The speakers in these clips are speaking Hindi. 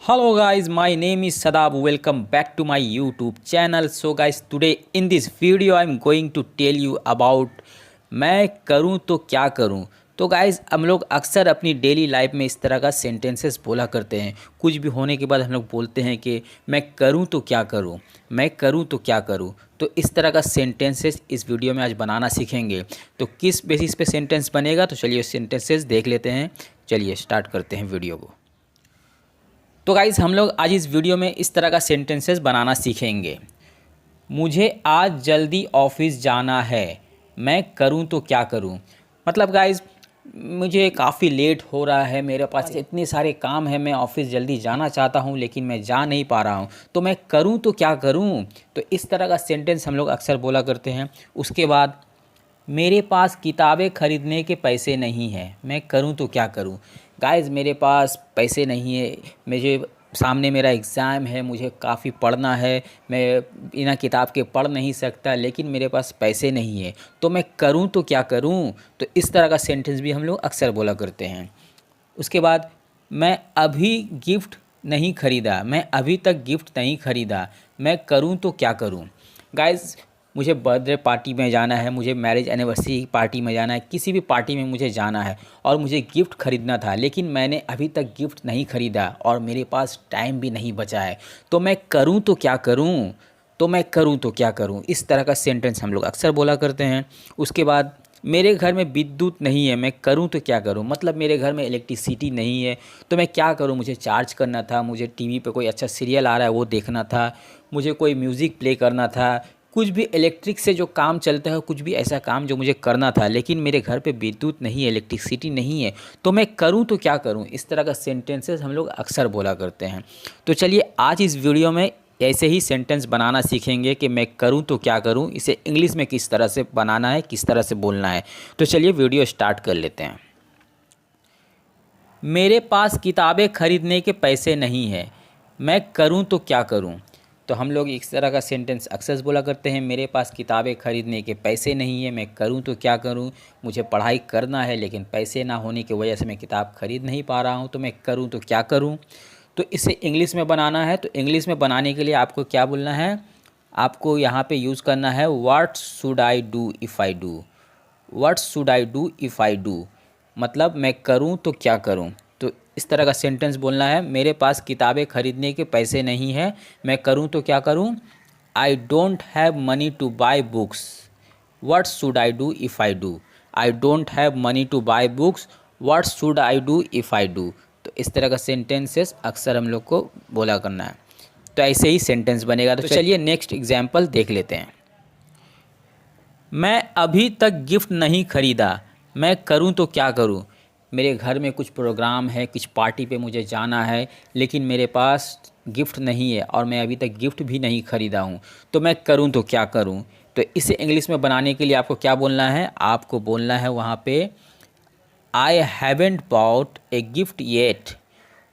Hello guys, my name is Sadab. Welcome back to my YouTube channel. So guys, today in this video I'm going to tell you about मैं करूं तो क्या करूं। तो गाइज़ हम लोग अक्सर अपनी डेली लाइफ में इस तरह का सेंटेंसेस बोला करते हैं। कुछ भी होने के बाद हम लोग बोलते हैं कि मैं करूं तो क्या करूं, मैं करूं तो क्या करूं। तो इस तरह का सेंटेंसेस इस वीडियो में आज बनाना सीखेंगे। तो किस बेसिस पे सेंटेंस बनेगा, तो चलिए सेंटेंसेस देख लेते हैं। चलिए स्टार्ट करते हैं वीडियो को। तो गाइज़ हम लोग आज इस वीडियो में इस तरह का सेंटेंसेस बनाना सीखेंगे। मुझे आज जल्दी ऑफिस जाना है, मैं करूं तो क्या करूं। मतलब गाइज़ मुझे काफ़ी लेट हो रहा है, मेरे पास इतने सारे काम हैं, मैं ऑफिस जल्दी जाना चाहता हूं लेकिन मैं जा नहीं पा रहा हूं, तो मैं करूं तो क्या करूं। तो इस तरह का सेंटेंस हम लोग अक्सर बोला करते हैं। उसके बाद मेरे पास किताबें ख़रीदने के पैसे नहीं हैं, मैं करूं तो क्या करूं। गाइज़ मेरे पास पैसे नहीं है, मुझे सामने मेरा एग्ज़ाम है, मुझे काफ़ी पढ़ना है, मैं बिना किताब के पढ़ नहीं सकता, लेकिन मेरे पास पैसे नहीं है, तो मैं करूं तो क्या करूं। तो इस तरह का सेंटेंस भी हम लोग अक्सर बोला करते हैं। उसके बाद मैं अभी गिफ्ट नहीं ख़रीदा, मैं अभी तक गिफ्ट नहीं ख़रीदा, मैं करूं तो क्या करूं। गाइज़ मुझे बर्थडे पार्टी में जाना है, मुझे मैरिज एनिवर्सरी पार्टी में जाना है, किसी भी पार्टी में मुझे जाना है और मुझे गिफ्ट ख़रीदना था, लेकिन मैंने अभी तक गिफ्ट नहीं ख़रीदा और मेरे पास टाइम भी नहीं बचा है, तो मैं करूं तो क्या करूं। तो मैं करूं तो क्या करूं, इस तरह का सेंटेंस हम लोग अक्सर बोला करते हैं। उसके बाद मेरे घर में विद्युत नहीं है, मैं करूं तो क्या करूं। मतलब मेरे घर में इलेक्ट्रिसिटी नहीं है, तो मैं क्या करूं। मुझे चार्ज करना था, मुझे टीवी पे कोई अच्छा सीरियल आ रहा है वो देखना था, मुझे कोई म्यूज़िक प्ले करना था, कुछ भी इलेक्ट्रिक से जो काम चलता है, कुछ भी ऐसा काम जो मुझे करना था, लेकिन मेरे घर पे विद्युत नहीं है, इलेक्ट्रिसिटी नहीं है, तो मैं करूं तो क्या करूं। इस तरह का सेंटेंसेस हम लोग अक्सर बोला करते हैं। तो चलिए आज इस वीडियो में ऐसे ही सेंटेंस बनाना सीखेंगे कि मैं करूं तो क्या करूं, इसे इंग्लिश में किस तरह से बनाना है, किस तरह से बोलना है। तो चलिए वीडियो स्टार्ट कर लेते हैं। मेरे पास किताबें खरीदने के पैसे नहीं हैं, मैं करूं तो क्या करूं। तो हम लोग इस तरह का सेंटेंस अक्सर बोला करते हैं। मेरे पास किताबें खरीदने के पैसे नहीं है, मैं करूं तो क्या करूं। मुझे पढ़ाई करना है लेकिन पैसे ना होने की वजह से मैं किताब खरीद नहीं पा रहा हूं, तो मैं करूं तो क्या करूं। तो इसे इंग्लिश में बनाना है। तो इंग्लिश में बनाने के लिए आपको क्या बोलना है, आपको यहाँ पे यूज़ करना है what should I do if I do. What should I do if I do मतलब मैं करूं तो क्या करूं। तो इस तरह का सेंटेंस बोलना है। मेरे पास किताबें खरीदने के पैसे नहीं हैं, मैं करूं तो क्या करूं। I don't have money to buy books, what should I do if I do. I don't have money to buy books, what should I do if I do. तो इस तरह का सेंटेंसेस अक्सर हम लोग को बोला करना है। तो ऐसे ही सेंटेंस बनेगा। तो चलिए नेक्स्ट एग्जाम्पल देख लेते हैं। मैं अभी तक गिफ्ट नहीं खरीदा, मैं करूं तो क्या करूं। मेरे घर में कुछ प्रोग्राम है, कुछ पार्टी पे मुझे जाना है, लेकिन मेरे पास गिफ्ट नहीं है और मैं अभी तक गिफ्ट भी नहीं खरीदा हूं, तो मैं करूं तो क्या करूं। तो इसे इंग्लिश में बनाने के लिए आपको क्या बोलना है, आपको बोलना है वहाँ पे I haven't bot a gift yet,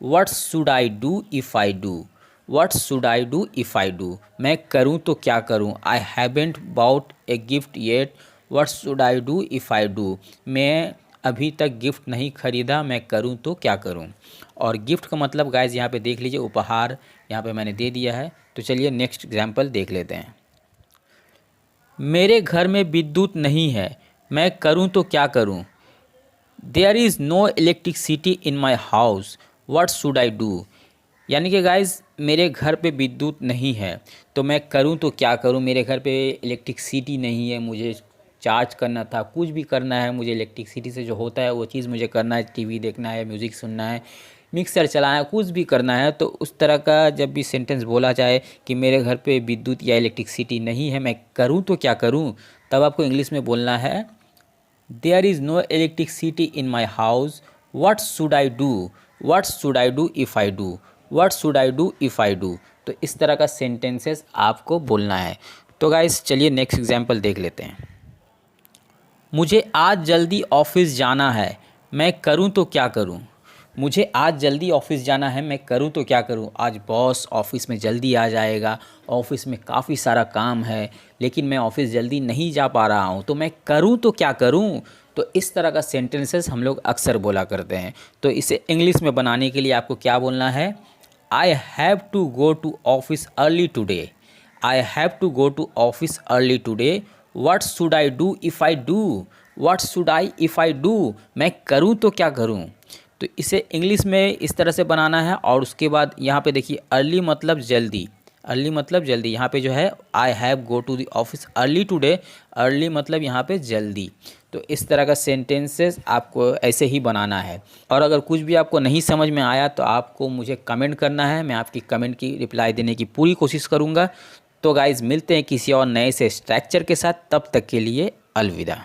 what should I do if I do. What should I do if I do, मैं करूं तो क्या करूं। I haven't bot a gift yet, what should I do if I do. मैं अभी तक गिफ्ट नहीं खरीदा, मैं करूं तो क्या करूं। और गिफ्ट का मतलब गाइज यहाँ पे देख लीजिए, उपहार यहाँ पे मैंने दे दिया है। तो चलिए नेक्स्ट एग्जाम्पल देख लेते हैं। मेरे घर में विद्युत नहीं है, मैं करूं तो क्या करूं। There is no electricity in my house, what should I do. यानी कि गाइज़ मेरे घर पे विद्युत नहीं है, तो मैं करूं तो क्या करूं। मेरे घर पे इलेक्ट्रिसिटी नहीं है, मुझे चार्ज करना था, कुछ भी करना है मुझे इलेक्ट्रिसिटी से जो होता है वो चीज़ मुझे करना है। टीवी देखना है, म्यूज़िक सुनना है, मिक्सर चलाना है, कुछ भी करना है। तो उस तरह का जब भी सेंटेंस बोला जाए कि मेरे घर पे विद्युत या इलेक्ट्रिसिटी नहीं है, मैं करूँ तो क्या करूँ, तब आपको इंग्लिश में बोलना है there is no electricity in my house, what should I do. What should I do if I do, what should I do if I do. तो इस तरह का सेंटेंसेस आपको बोलना है। तो गाइस चलिए नेक्स्ट एग्जाम्पल देख लेते हैं। मुझे आज जल्दी ऑफिस जाना है, मैं करूं तो क्या करूं। मुझे आज जल्दी ऑफिस जाना है, मैं करूं तो क्या करूं। आज बॉस ऑफिस में जल्दी आ जाएगा, ऑफिस में काफ़ी सारा काम है, लेकिन मैं ऑफिस जल्दी नहीं जा पा रहा हूं, तो मैं करूं तो क्या करूं। तो इस तरह का सेंटेंसेस हम लोग अक्सर बोला करते हैं। तो इसे इंग्लिश में बनाने के लिए आपको क्या बोलना है, I have to go to office early today. I have to go to office early today. What should I do if I do. What should I if I do, मैं करूँ तो क्या करूँ। तो इसे इंग्लिश में इस तरह से बनाना है। और उसके बाद यहाँ पे देखिए अर्ली मतलब जल्दी, अर्ली मतलब जल्दी। यहाँ पे जो है I have go to the office early today, early मतलब यहाँ पे जल्दी। तो इस तरह का सेंटेंसेस आपको ऐसे ही बनाना है। और अगर कुछ भी आपको नहीं समझ में आया तो आपको मुझे कमेंट करना है, मैं आपकी कमेंट की रिप्लाई देने की पूरी कोशिश करूँगा। तो गाइज़ मिलते हैं किसी और नए से स्ट्रक्चर के साथ, तब तक के लिए अलविदा।